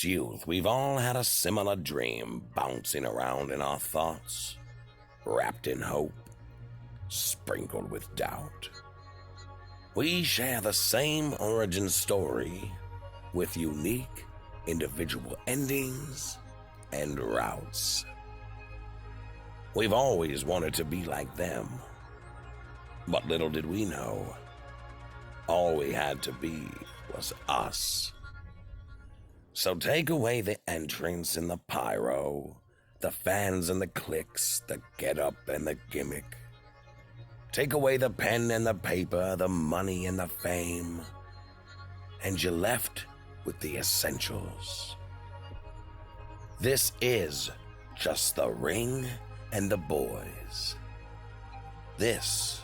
Since youth, we've all had a similar dream bouncing around in our thoughts, wrapped in hope, sprinkled with doubt. We share the same origin story with unique individual endings and routes. We've always wanted to be like them, but little did we know, all we had to be was us. So take away the entrance and the pyro, the fans and the clicks, the get-up and the gimmick. Take away the pen and the paper, the money and the fame, and you're left with the essentials. This is just the ring and the boys. This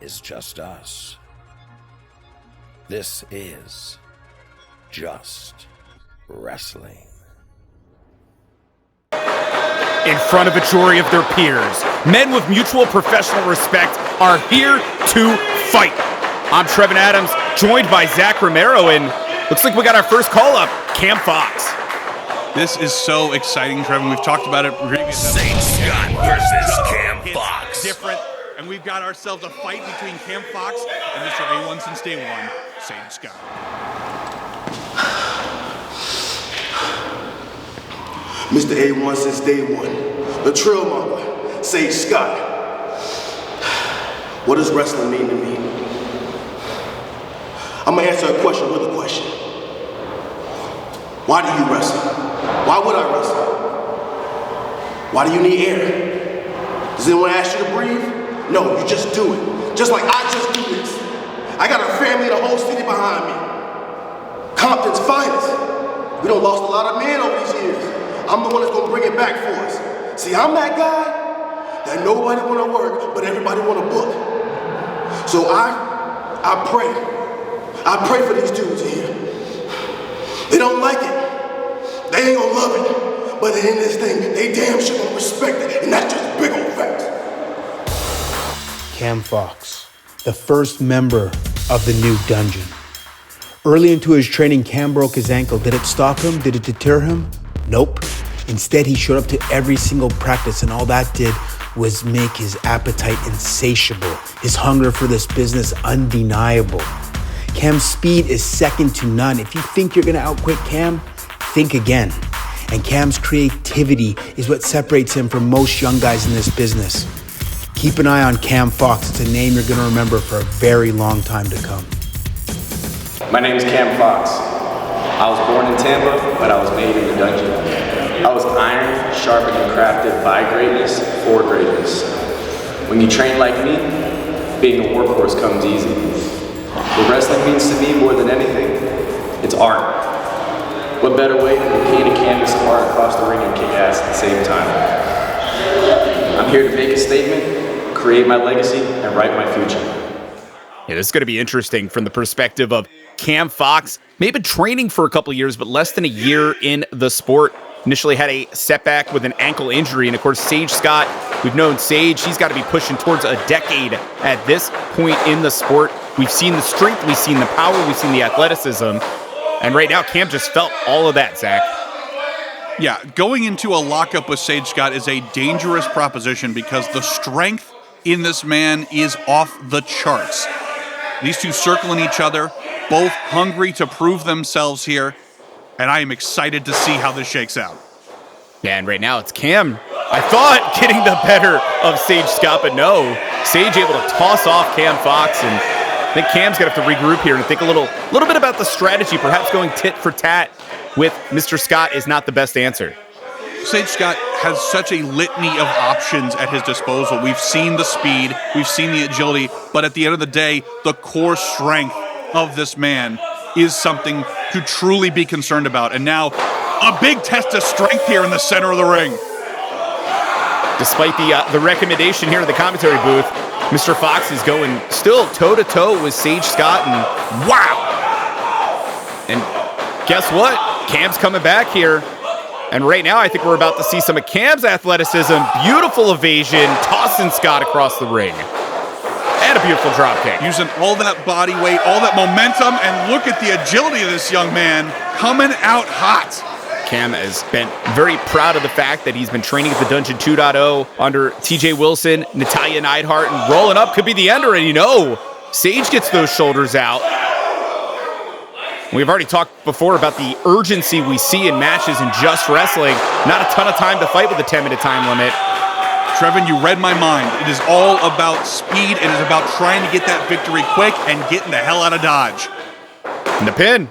is just us. This is just wrestling. In front of a jury of their peers, men with mutual professional respect are here to fight. I'm Trevin Adams, joined by Zach Romero, and looks like we got our first call-up, Cam Fox. This is so exciting, Trevin. We've talked about it previously. St. Scott versus Cam Fox. Different, and we've got ourselves a fight between Cam Fox and Mr. A1 since day one, St. Scott. Mr. A1 since day one, the Trail Mama, Sage Scott. What does wrestling mean to me? I'm gonna answer a question with a question. Why do you wrestle? Why would I wrestle? Why do you need air? Does anyone ask you to breathe? No, you just do it. Just like I just do this. I got a family and a whole city behind me. Compton's finest. We done lost a lot of men over these years. I'm the one that's gonna bring it back for us. See, I'm that guy that nobody wanna work, but everybody wanna book. So I pray. I pray for these dudes here. They don't like it. They ain't gonna love it. But in this thing, they damn sure gonna respect it. And that's just big old facts. Cam Fox, the first member of the new dungeon. Early into his training, Cam broke his ankle. Did it stop him? Did it deter him? Nope. Instead, he showed up to every single practice, and all that did was make his appetite insatiable, his hunger for this business undeniable. Cam's speed is second to none. If you think you're gonna outquick Cam, think again. And Cam's creativity is what separates him from most young guys in this business. Keep an eye on Cam Fox. It's a name you're gonna remember for a very long time to come. My name is Cam Fox. I was born in Tampa, but I was made in the dungeon. I was ironed, sharpened, and crafted by greatness for greatness. When you train like me, being a workhorse comes easy. What wrestling means to me more than anything, it's art. What better way than to paint a canvas of art across the ring and kick ass at the same time? I'm here to make a statement, create my legacy, and write my future. Yeah, this is going to be interesting from the perspective of Cam Fox. Maybe training for a couple years, but less than a year in the sport. Initially had a setback with an ankle injury. And of course, Sage Scott, we've known Sage, he's got to be pushing towards a decade at this point in the sport. We've seen the strength, we've seen the power, we've seen the athleticism. And right now, Cam just felt all of that, Zach. Yeah, going into a lockup with Sage Scott is a dangerous proposition because the strength in this man is off the charts. These two circling each other, both hungry to prove themselves here, and I am excited to see how this shakes out. Yeah, and right now it's Cam, I thought, getting the better of Sage Scott, but no. Sage able to toss off Cam Fox, and I think Cam's going to have to regroup here and think a little bit about the strategy. Perhaps going tit for tat with Mr. Scott is not the best answer. Sage Scott has such a litany of options at his disposal. We've seen the speed, we've seen the agility, but at the end of the day, the core strength of this man is something to truly be concerned about. And now, a big test of strength here in the center of the ring. Despite the recommendation here in the commentary booth, Mr. Fox is going still toe-to-toe with Sage Scott, and wow! And guess what? Cam's coming back here. And right now, I think we're about to see some of Cam's athleticism. Beautiful evasion, tossing Scott across the ring. And a beautiful drop kick. Using all that body weight, all that momentum, and look at the agility of this young man coming out hot. Cam has been very proud of the fact that he's been training at the Dungeon 2.0 under TJ Wilson, Natalia Neidhart, and rolling up could be the ender. And Sage gets those shoulders out. We've already talked before about the urgency we see in matches in Just Wrestling. Not a ton of time to fight with a 10-minute time limit. Trevin, you read my mind. It is all about speed. It is about trying to get that victory quick and getting the hell out of Dodge. And the pin.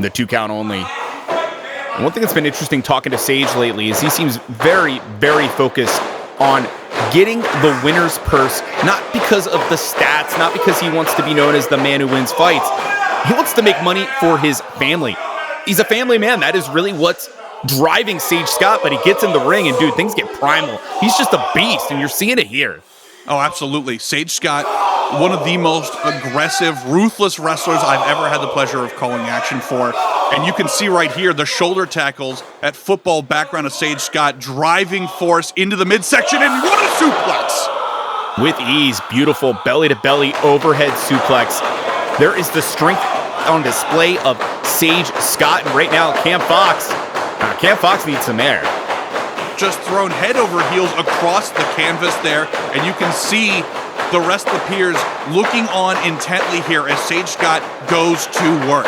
The 2 count only. And one thing that's been interesting talking to Sage lately is he seems very, very focused on getting the winner's purse, not because of the stats, not because he wants to be known as the man who wins fights. He wants to make money for his family. He's a family man. That is really what's driving Sage Scott, but he gets in the ring and, dude, things get primal. He's just a beast, and you're seeing it here. Oh, absolutely. Sage Scott, one of the most aggressive, ruthless wrestlers I've ever had the pleasure of calling action for. And you can see right here the shoulder tackles at football background of Sage Scott, driving force into the midsection, and what a suplex! With ease, beautiful belly-to-belly overhead suplex. There is the strength on display of Sage Scott, and right now, Cam Fox needs some air. Just thrown head over heels across the canvas there, and you can see the rest of the peers looking on intently here as Sage Scott goes to work.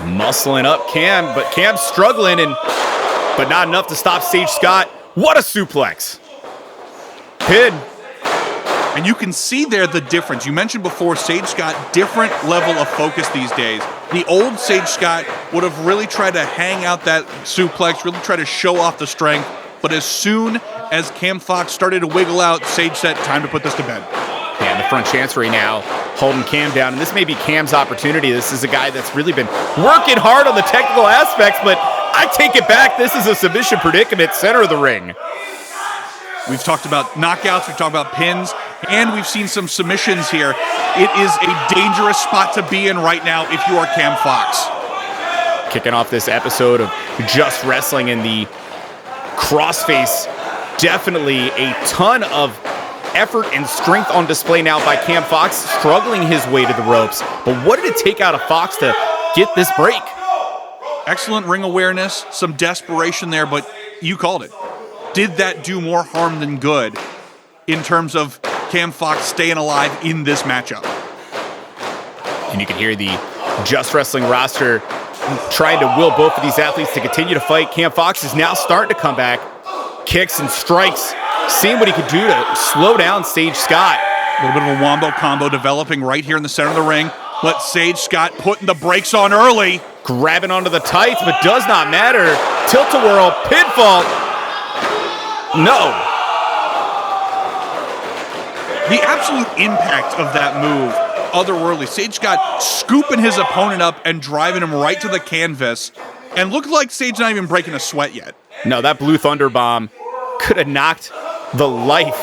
Muscling up Cam, but Cam's struggling, but not enough to stop Sage Scott. What a suplex. Pin. And you can see there the difference. You mentioned before, Sage Scott, different level of focus these days. The old Sage Scott would have really tried to hang out that suplex, really try to show off the strength. But as soon as Cam Fox started to wiggle out, Sage said, time to put this to bed. Yeah, in the front chancery now, holding Cam down. And this may be Cam's opportunity. This is a guy that's really been working hard on the technical aspects, but I take it back. This is a submission predicament, center of the ring. We've talked about knockouts, we've talked about pins, and we've seen some submissions here. It is a dangerous spot to be in right now if you are Cam Fox. Kicking off this episode of Just Wrestling in the crossface. Definitely a ton of effort and strength on display now by Cam Fox, struggling his way to the ropes. But what did it take out of Fox to get this break? Excellent ring awareness, some desperation there, but you called it. Did that do more harm than good in terms of Cam Fox staying alive in this matchup? And you can hear the Just Wrestling roster trying to will both of these athletes to continue to fight. Cam Fox is now starting to come back. Kicks and strikes, seeing what he could do to slow down Sage Scott. A little bit of a wombo combo developing right here in the center of the ring. But Sage Scott putting the brakes on early. Grabbing onto the tights, but does not matter. Tilt-a-whirl, pinfall. No. The absolute impact of that move, otherworldly. Sage Scott scooping his opponent up and driving him right to the canvas. And looked like Sage not even breaking a sweat yet. No, that Blue Thunder Bomb could have knocked the life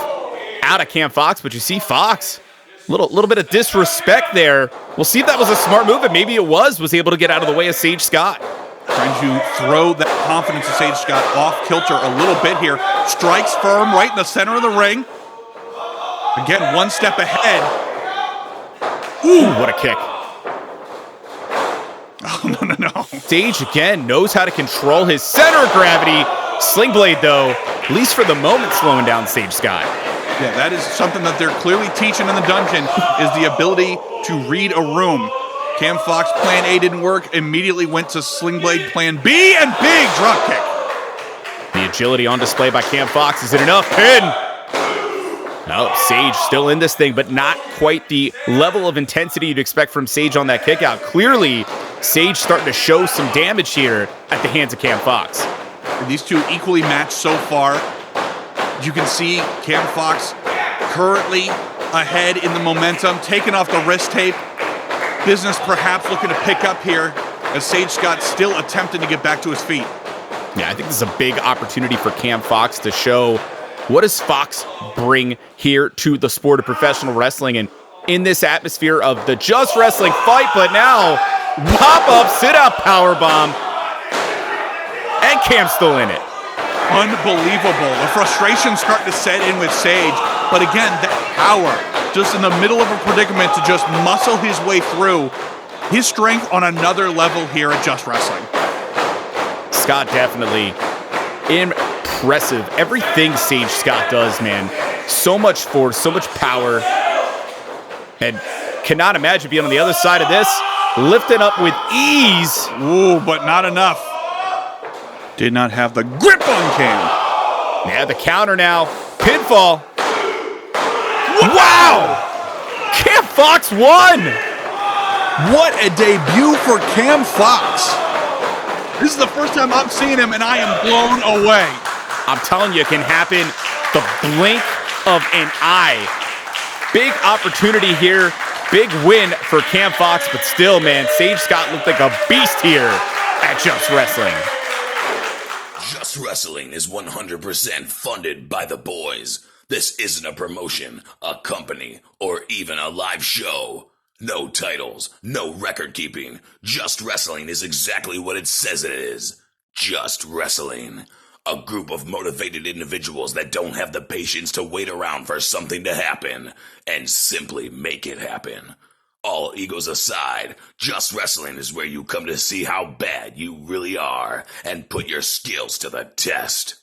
out of Cam Fox, but you see Fox, little bit of disrespect there. We'll see if that was a smart move, and maybe it was able to get out of the way of Sage Scott. Trying to throw that confidence of Sage Scott off kilter a little bit here. Strikes firm right in the center of the ring. Again, one step ahead. Ooh, what a kick. Oh, no. Sage, again, knows how to control his center of gravity. Sling Blade, though, at least for the moment, slowing down Sage Scott. Yeah, that is something that they're clearly teaching in the dungeon, is the ability to read a room. Cam Fox plan A didn't work, immediately went to Sling Blade plan B, and big drop kick. The agility on display by Cam Fox. Is it enough? Pin! No, Sage still in this thing, but not quite the level of intensity you'd expect from Sage on that kickout. Clearly, Sage starting to show some damage here at the hands of Cam Fox. These two equally matched so far. You can see Cam Fox currently ahead in the momentum, taking off the wrist tape. Business perhaps looking to pick up here as Sage Scott still attempting to get back to his feet. Yeah, I think this is a big opportunity for Cam Fox to show what does Fox bring here to the sport of professional wrestling, and in this atmosphere of the Just Wrestling fight, but now pop-up, sit-out powerbomb, and Cam's still in it. Unbelievable. The frustration starting to set in with Sage, but again, that power, just in the middle of a predicament to just muscle his way through. His strength on another level here at Just Wrestling. Scott definitely impressive. Everything Sage Scott does, man. So much force, so much power. And cannot imagine being on the other side of this. Lifting up with ease. Ooh, but not enough. Did not have the grip on Cam. Yeah, the counter now. Pinfall. Wow! Cam Fox won! What a debut for Cam Fox. This is the first time I'm seeing him, and I am blown away. I'm telling you, it can happen the blink of an eye. Big opportunity here. Big win for Cam Fox, but still, man, Sage Scott looked like a beast here at Just Wrestling. Just Wrestling is 100% funded by the boys. This isn't a promotion, a company, or even a live show. No titles, no record keeping. Just Wrestling is exactly what it says it is. Just Wrestling. A group of motivated individuals that don't have the patience to wait around for something to happen and simply make it happen. All egos aside, Just Wrestling is where you come to see how bad you really are and put your skills to the test.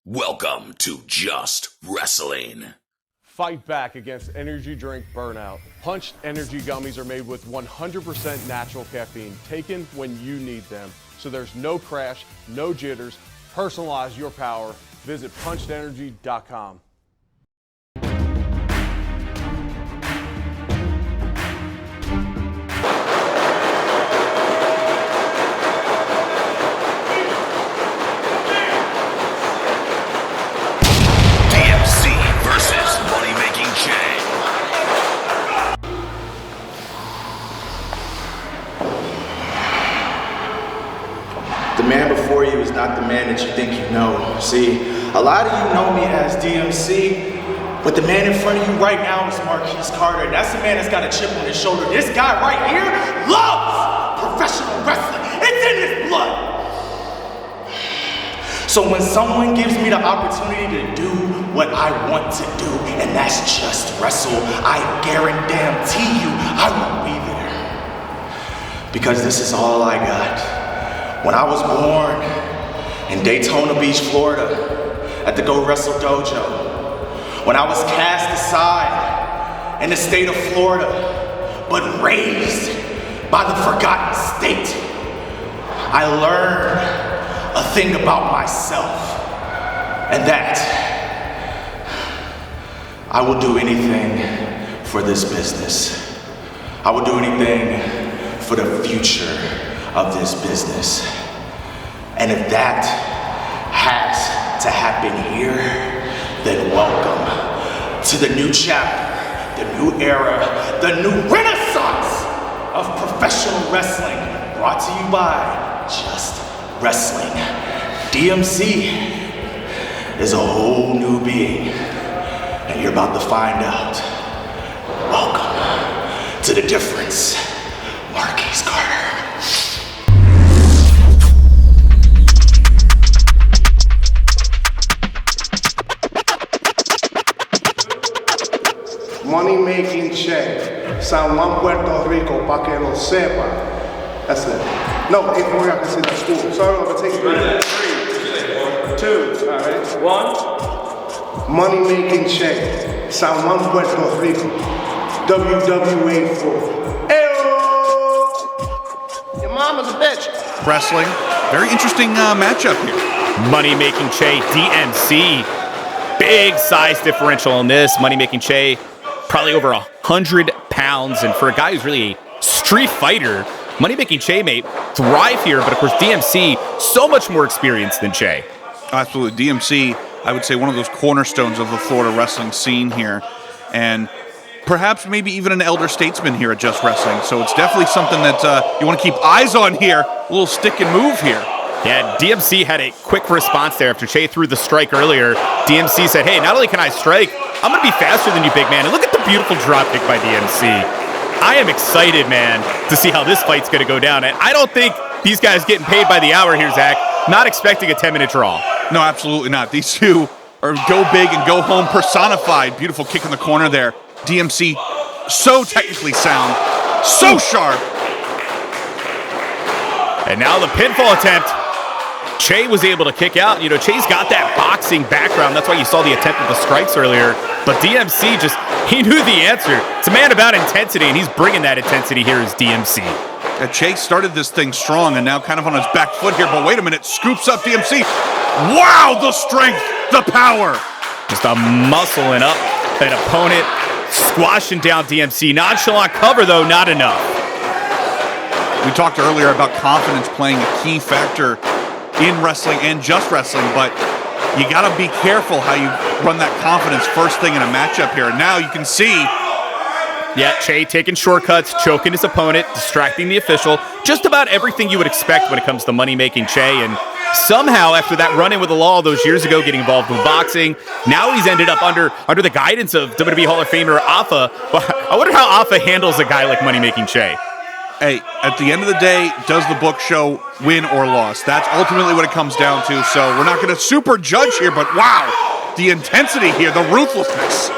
Welcome to Just Wrestling. Fight back against energy drink burnout. Punched energy gummies are made with 100% natural caffeine, taken when you need them. So there's no crash, no jitters. Personalize your power. Visit punchedenergy.com. DMC versus Money Makin Che. The man before you is not the man that you think you know. See, a lot of you know me as DMC, but the man in front of you right now is Marquise Carter. And that's the man that's got a chip on his shoulder. This guy right here loves professional wrestling. It's in his blood. So when someone gives me the opportunity to do what I want to do, and that's just wrestle, I guarantee you I won't be there. Because this is all I got. When I was born in Daytona Beach, Florida, at the Go Wrestle Dojo, when I was cast aside in the state of Florida, but raised by the forgotten state, I learned a thing about myself, and that I will do anything for this business. I will do anything for the future of this business. And if that has to happen here, then welcome to the new chapter, the new era, the new renaissance of professional wrestling, brought to you by Just Wrestling. DMC is a whole new being, and you're about to find out. Welcome to the difference, Marquise Carter. Money Makin Che, San Juan, Puerto Rico, pa' que lo sepa. That's it. No, we're not gonna say that school. Sorry, I'm gonna take 3, 2, all right. 1. Money Makin Che, San Juan, Puerto Rico, WWA 4. Ayo! Your mama's a bitch. Wrestling. Very interesting matchup here. Money Makin Che, DMC. Big size differential on this. Money Makin Che, probably over 100 pounds. And for a guy who's really a street fighter, Money Makin Che may thrive here. But of course, DMC, so much more experienced than Che. Absolutely. DMC, I would say one of those cornerstones of the Florida wrestling scene here. And perhaps maybe even an elder statesman here at Just Wrestling. So it's definitely something that you want to keep eyes on here. A little stick and move here. Yeah, DMC had a quick response there after Che threw the strike earlier. DMC said, hey, not only can I strike, I'm going to be faster than you, big man. And look at the beautiful drop kick by DMC. I am excited, man, to see how this fight's going to go down. And I don't think these guys getting paid by the hour here, Zach. Not expecting a 10-minute draw. No, absolutely not. These two are go big and go home personified. Beautiful kick in the corner there. DMC, so technically sound, so sharp. And now the pinfall attempt. Che was able to kick out. You know, Che's got that boxing background. That's why you saw the attempt at the strikes earlier. But DMC he knew the answer. It's a man about intensity, and he's bringing that intensity here as DMC. Che started this thing strong and now kind of on his back foot here, but wait a minute, scoops up DMC. Wow, the strength, the power. Just a muscling up an opponent, squashing down DMC. Nonchalant cover, though, not enough. We talked earlier about confidence playing a key factor in wrestling and just wrestling, but you got to be careful how you run that confidence first thing in a matchup here. Now you can see. Yeah, Che taking shortcuts, choking his opponent, distracting the official. Just about everything you would expect when it comes to Money Makin Che. And somehow, after that run-in with the law those years ago, getting involved with boxing, now he's ended up under the guidance of WWE Hall of Famer Afa. I wonder how Afa handles a guy like Money Makin Che. Hey, at the end of the day, does the book show win or loss? That's ultimately what it comes down to. So we're not going to super judge here, but wow, the intensity here, the ruthlessness.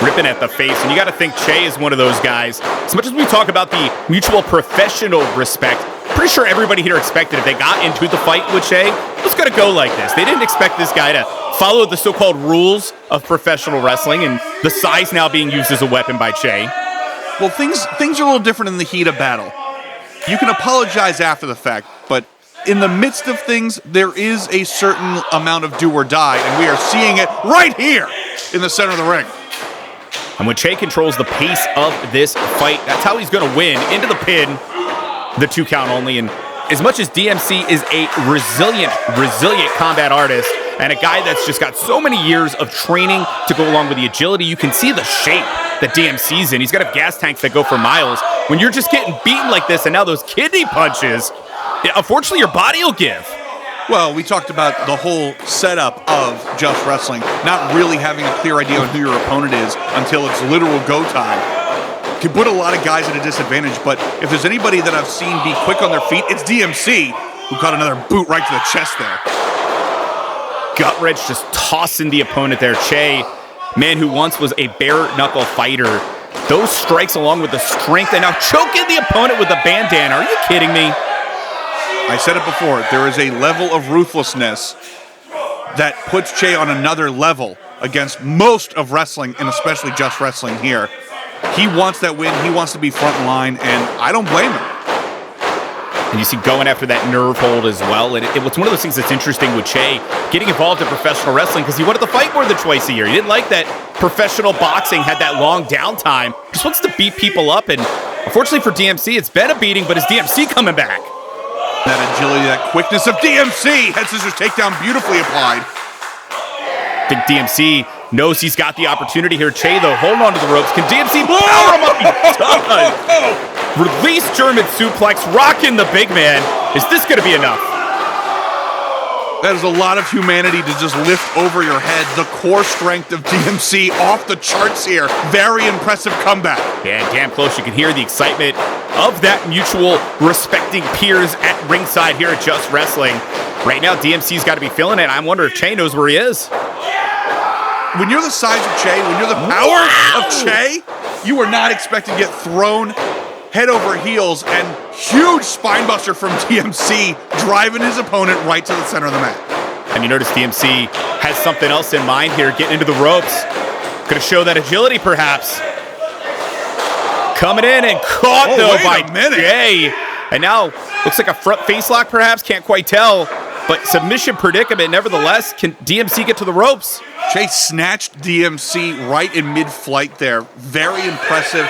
Ripping at the face, and you got to think Che is one of those guys. As much as we talk about the mutual professional respect, pretty sure everybody here expected if they got into the fight with Che, it was going to go like this. They didn't expect this guy to follow the so-called rules of professional wrestling, and the size now being used as a weapon by Che. Well, things are a little different in the heat of battle. You can apologize after the fact, but in the midst of things, there is a certain amount of do or die, and we are seeing it right here in the center of the ring. And when Che controls the pace of this fight, that's how he's going to win. Into the pin, the 2 count only. And as much as DMC is a resilient combat artist and a guy that's just got so many years of training to go along with the agility, you can see the shape that DMC's in. He's got gas tanks that go for miles. When you're just getting beaten like this and now those kidney punches, unfortunately your body will give. Well, we talked about the whole setup of just wrestling, not really having a clear idea on who your opponent is until it's literal go time. Can put a lot of guys at a disadvantage, but if there's anybody that I've seen be quick on their feet, it's DMC, who got another boot right to the chest there. Gut wrench just tossing the opponent there. Che, man who once was a bare-knuckle fighter. Those strikes along with the strength and now choking the opponent with a bandana. Are you kidding me? I said it before, there is a level of ruthlessness that puts Che on another level against most of wrestling, and especially just wrestling here. He wants that win, he wants to be front line, and I don't blame him. And you see going after that nerve hold as well. And it's one of those things that's interesting with Che getting involved in professional wrestling because he wanted to fight more than twice a year. He didn't like that professional boxing had that long downtime. Just wants to beat people up. And unfortunately for DMC, it's been a beating, but is DMC coming back? That agility, that quickness of DMC. Head scissors takedown beautifully applied. I think DMC knows he's got the opportunity here. Che, though, holding on to the ropes. Can DMC power him up? He does. Release German suplex, rocking the big man. Is this going to be enough? That is a lot of humanity to just lift over your head. The core strength of DMC off the charts here. Very impressive comeback. Yeah, damn close. You can hear the excitement of that mutual respecting peers at ringside here at Just Wrestling. Right now, DMC's got to be feeling it. I wonder if Che knows where he is. When you're the size of Che, when you're the power of Che, you are not expected to get thrown head over heels, and huge spinebuster from DMC driving his opponent right to the center of the mat. And you notice DMC has something else in mind here, getting into the ropes. Gonna show that agility, perhaps. Coming in and caught, though, by Che. And now, looks like a front face lock, perhaps. Can't quite tell. But submission predicament, nevertheless. Can DMC get to the ropes? Che snatched DMC right in mid-flight there. Very impressive.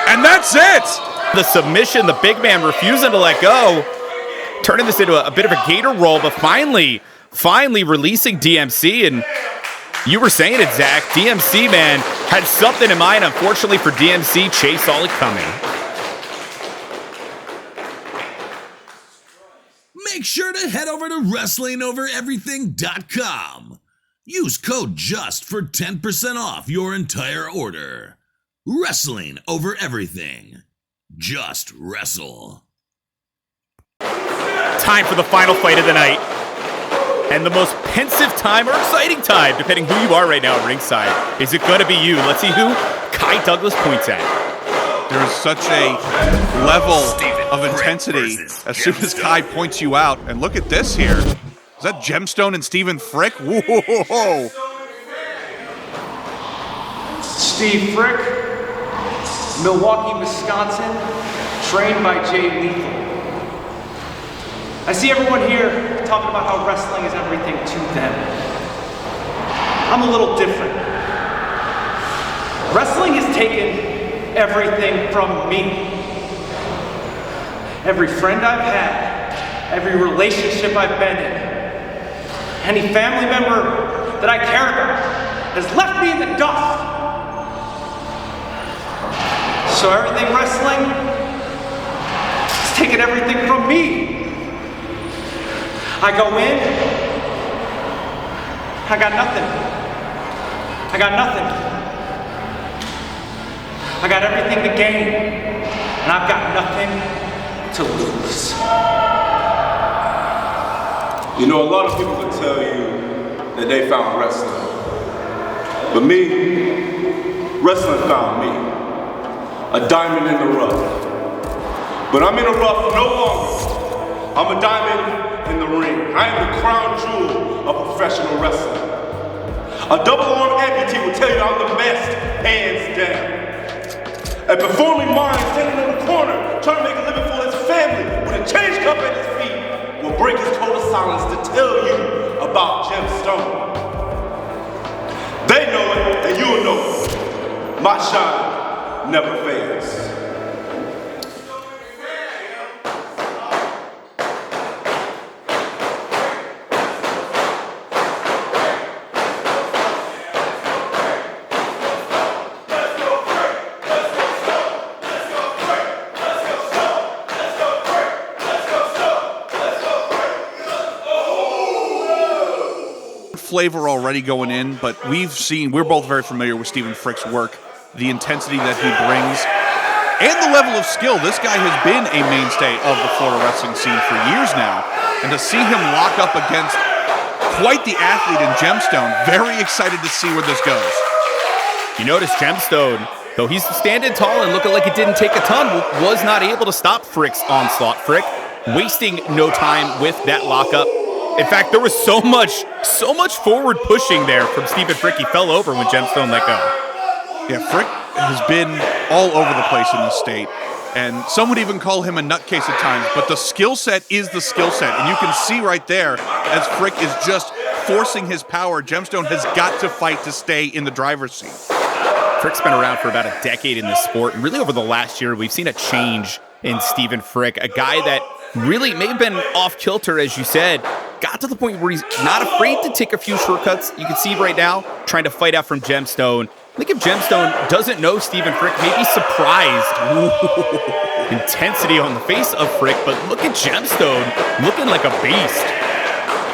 And that's it! The submission, the big man refusing to let go. Turning this into a bit of a gator roll, but finally releasing DMC. And you were saying it, Zach. DMC, man, had something in mind. Unfortunately for DMC, Che saw it coming. Make sure to head over to WrestlingOverEverything.com. Use code JUST for 10% off your entire order. Wrestling over everything. Just wrestle. Time for the final fight of the night. And the most pensive time or exciting time, depending who you are right now at ringside. Is it going to be you? Let's see who Kai Douglas points at. There is such a level of intensity as soon as Kai points you out. And look at this here. Is that Gemstone and Stephen Frick? Whoa! Steve Frick, Milwaukee, Wisconsin, trained by Jay Lethal. I see everyone here talking about how wrestling is everything to them. I'm a little different. Wrestling has taken everything from me. Every friend I've had, every relationship I've been in, any family member that I care about has left me in the dust. So everything wrestling has taken everything from me. I go in, I got nothing. I got nothing. I got everything to gain, and I've got nothing to lose. You know, a lot of people can tell you that they found wrestling. But me, wrestling found me. A diamond in the rough. But I'm in the rough no longer. I'm a diamond in the ring. I am the crown jewel of professional wrestling. A double-arm amputee will tell you I'm the best, hands down. A performing mind standing in the corner, trying to make a living for his family with a change cup at his feet, will break his code of silence to tell you about Gemstone. They know it, and you'll know it. My shine never fades. Flavor already going in, but we're both very familiar with Stephen Frick's work, the intensity that he brings, and the level of skill. This guy has been a mainstay of the Florida wrestling scene for years now, and to see him lock up against quite the athlete in Gemstone, very excited to see where this goes. You notice Gemstone, though he's standing tall and looking like it didn't take a ton, was not able to stop Frick's onslaught. Frick wasting no time with that lockup. In fact, there was so much forward pushing there from Stephen Frick. He fell over when Gemstone let go. Yeah, Frick has been all over the place in this state, and some would even call him a nutcase at times, but the skill set is the skill set, and you can see right there, as Frick is just forcing his power, Gemstone has got to fight to stay in the driver's seat. Frick's been around for about a decade in this sport, and really over the last year, we've seen a change in Stephen Frick, a guy that really may have been off kilter, as you said, got to the point where he's not afraid to take a few shortcuts. You can see right now, trying to fight out from Gemstone. I think if Gemstone doesn't know Stephen Frick, maybe surprised. Ooh. Intensity on the face of Frick, but look at Gemstone looking like a beast.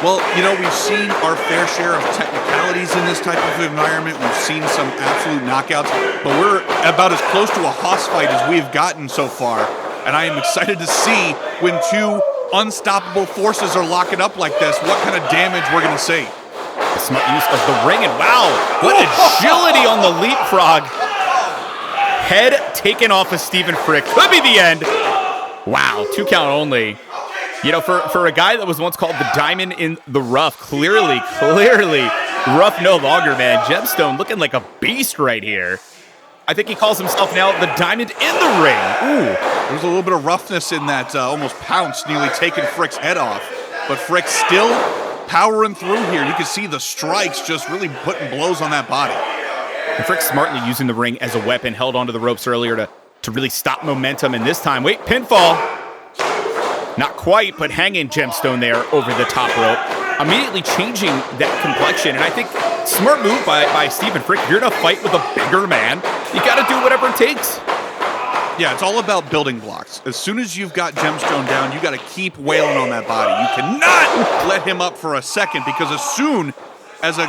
Well, you know, we've seen our fair share of technicalities in this type of environment. We've seen some absolute knockouts, but we're about as close to a hoss fight as we've gotten so far. And I am excited to see when two unstoppable forces are locking up like this, what kind of damage we're going to see. A smart use of the ring, and wow, what agility on the leapfrog. Head taken off of Stephen Frick. Could be the end. Wow, 2 count only. You know, for a guy that was once called the diamond in the rough, clearly, rough no longer, man. Gemstone looking like a beast right here. I think he calls himself now the diamond in the ring. Ooh. There's a little bit of roughness in that almost pounce, nearly taking Frick's head off. But Frick still powering through here. You can see the strikes just really putting blows on that body. And Frick smartly using the ring as a weapon, held onto the ropes earlier to really stop momentum. And this time, wait, pinfall. Not quite, but hanging Gemstone there over the top rope. Immediately changing that complexion. And I think smart move by Stephen Frick. If you're in a fight with a bigger man, you got to do whatever it takes. Yeah, it's all about building blocks. As soon as you've got Gemstone down, you got to keep wailing on that body. You cannot let him up for a second, because as soon as a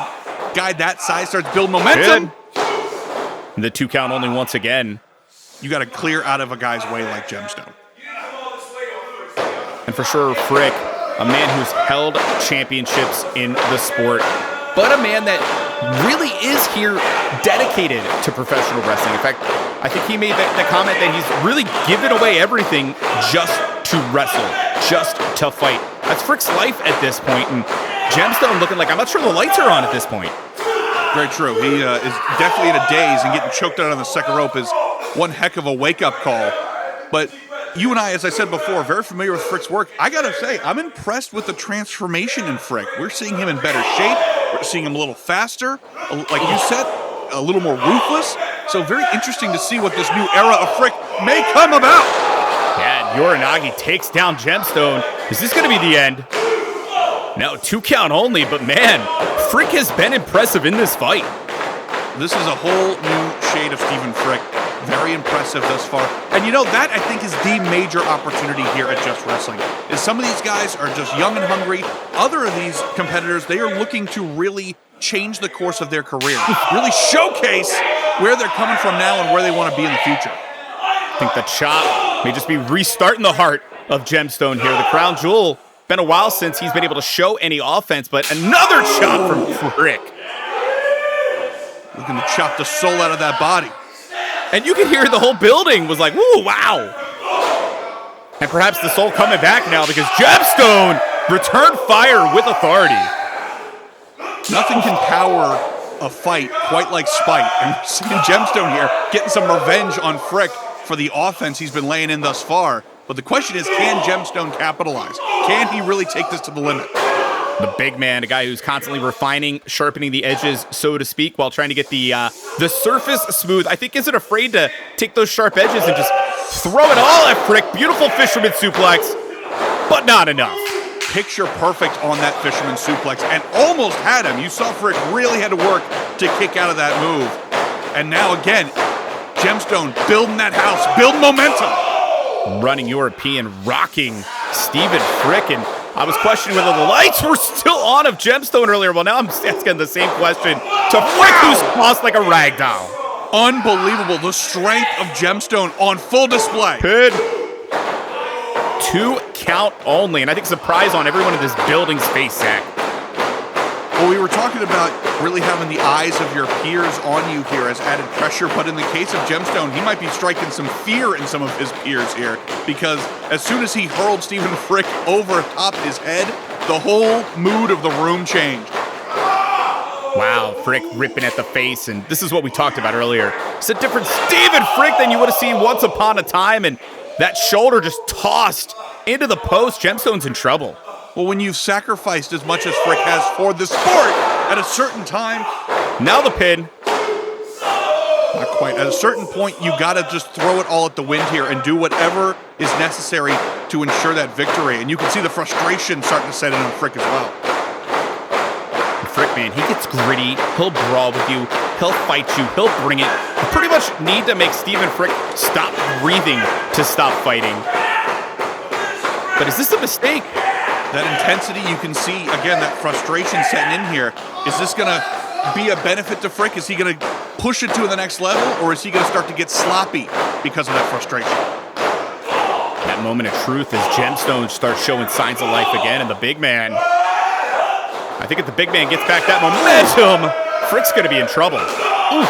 guy that size starts building momentum, the 2 count only once again. You got to clear out of a guy's way like Gemstone. And for sure, Frick, a man who's held championships in the sport, but a man that really is here dedicated to professional wrestling. In fact, I think he made the comment that he's really given away everything just to wrestle, just to fight. That's Frick's life at this point, and Gemstone looking like I'm not sure the lights are on at this point. Very true. He is definitely in a daze, and getting choked out on the second rope is one heck of a wake-up call. But you and I, as I said before, very familiar with Frick's work. I gotta say, I'm impressed with the transformation in Frick. We're seeing him in better shape. We're seeing him a little faster, like you said, a little more ruthless. So very interesting to see what this new era of Frick may come about. Yeah, Yoranagi takes down Gemstone. Is this going to be the end? No, 2 count only, but man, Frick has been impressive in this fight. This is a whole new shade of Stephen Frick. Very impressive thus far. And you know, that I think is the major opportunity here at Just Wrestling, is some of these guys are just young and hungry. Other of these competitors, they are looking to really change the course of their career, really showcase where they're coming from now and where they want to be in the future. I think the chop may just be restarting the heart of Gemstone here. The crown jewel, been a while since he's been able to show any offense, but another chop from Frick. Looking to chop the soul out of that body. And you can hear the whole building was like, woo, wow. And perhaps the soul coming back now because Gemstone returned fire with authority. Nothing can power a fight quite like spite. And we're seeing Gemstone here getting some revenge on Frick for the offense he's been laying in thus far. But the question is, can Gemstone capitalize? Can he really take this to the limit? The big man, a guy who's constantly refining, sharpening the edges, so to speak, while trying to get the surface smooth. I think isn't afraid to take those sharp edges and just throw it all at Frick. Beautiful fisherman suplex, but not enough. Picture perfect on that fisherman suplex, and almost had him. You saw Frick really had to work to kick out of that move. And now again, Gemstone building that house, building momentum. Running European, rocking Stephen Frick, and I was questioning whether the lights were still on of Gemstone earlier. Well, now I'm asking the same question to Frick, who's tossed like a rag doll. Unbelievable, the strength of Gemstone on full display. Pin. 2 count only, and I think surprise on everyone in this building's face, Zach. Well, we were talking about really having the eyes of your peers on you here as added pressure, but in the case of Gemstone, he might be striking some fear in some of his peers here, because as soon as he hurled Stephen Frick over top his head, the whole mood of the room changed. Wow, Frick ripping at the face, and this is what we talked about earlier. It's a different Stephen Frick than you would have seen once upon a time, and that shoulder just tossed into the post. Gemstone's in trouble. Well, when you've sacrificed as much as Frick has for the sport at a certain time. Now the pin. Not quite. At a certain point, you got to just throw it all at the wind here and do whatever is necessary to ensure that victory. And you can see the frustration starting to set in on Frick as well. Frick, man, he gets gritty. He'll brawl with you. He'll fight you. He'll bring it. You pretty much need to make Stephen Frick stop breathing to stop fighting. But is this a mistake? That intensity, you can see, again, that frustration setting in here. Is this going to be a benefit to Frick? Is he going to push it to the next level, or is he going to start to get sloppy because of that frustration? That moment of truth as Gemstone starts showing signs of life again, and the big man. I think if the big man gets back that momentum, Frick's going to be in trouble. Oh,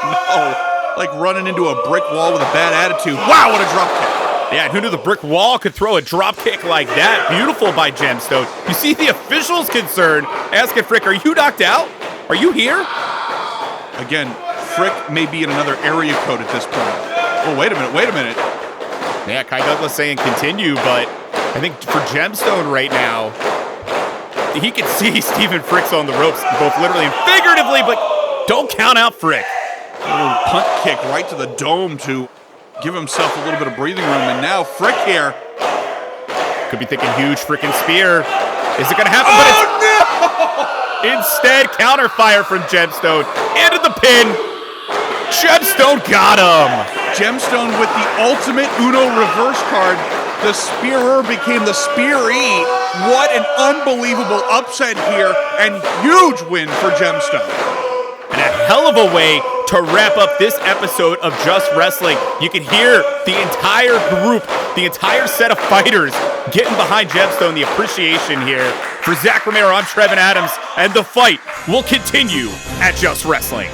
no. Like running into a brick wall with a bad attitude. Wow, what a drop kick. Yeah, and who knew the brick wall could throw a drop kick like that? Beautiful by Gemstone. You see the officials concerned, asking Frick, are you knocked out? Are you here? Again, Frick may be in another area code at this point. Oh, wait a minute. Yeah, Kai Douglas saying continue, but I think for Gemstone right now, he can see Stephen Frick's on the ropes, both literally and figuratively, but don't count out Frick. A little punt kick right to the dome to give himself a little bit of breathing room, and now Frick here. Could be thinking huge freaking spear. Is it going to happen? Oh, no! Instead, counterfire from Gemstone. Into the pin. Gemstone got him. Gemstone with the ultimate Uno reverse card. The spearer became the spearee. What an unbelievable upset here, and huge win for Gemstone. And a hell of a way to wrap up this episode of Just Wrestling. You can hear the entire group, the entire set of fighters getting behind Gemstone, the appreciation here. For Zach Romero, I'm Trevin Adams, and the fight will continue at Just Wrestling.